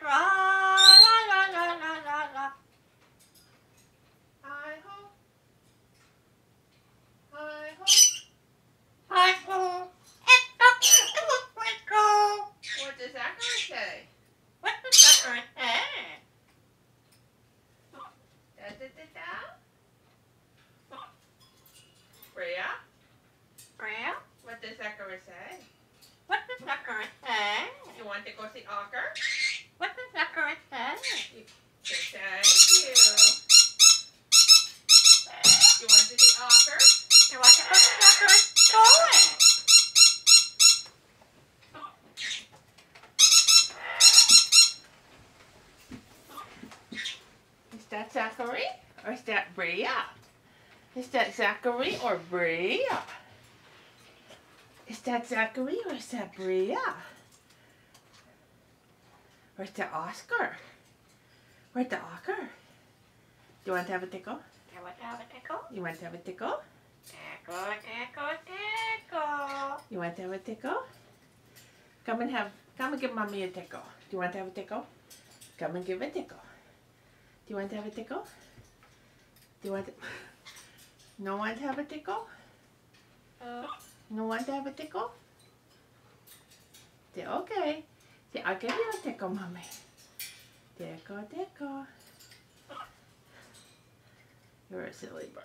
La la la la la la la. Hi ho. Hi ho. Hi ho. Echo. What does Zachary say? What does Zachary say? Da da da da. Breia? Breia? What does Zachary say? What does Zachary say? You want to go see Oscar? What does Zachary say? Say thank you. You want to see Oscar? You want to go to Zachary going? Is that Zachary or is that Breia? Is that Zachary or Breia? Is that Zachary or is that Breia? Or is that Oscar? Where's the Oscar? Do you want to have a tickle? You want to have a tickle? You want to have a tickle? Tickle, tickle, tickle. You want to have a tickle? Come and give mommy a tickle. Do you want to have a tickle? Come and give a tickle. Do you want to have a tickle? Do you want to... No one to have a tickle? No one to have a tickle? Say, okay. Say, I'll give you a tickle, mommy. Tickle, tickle. You're a silly bird.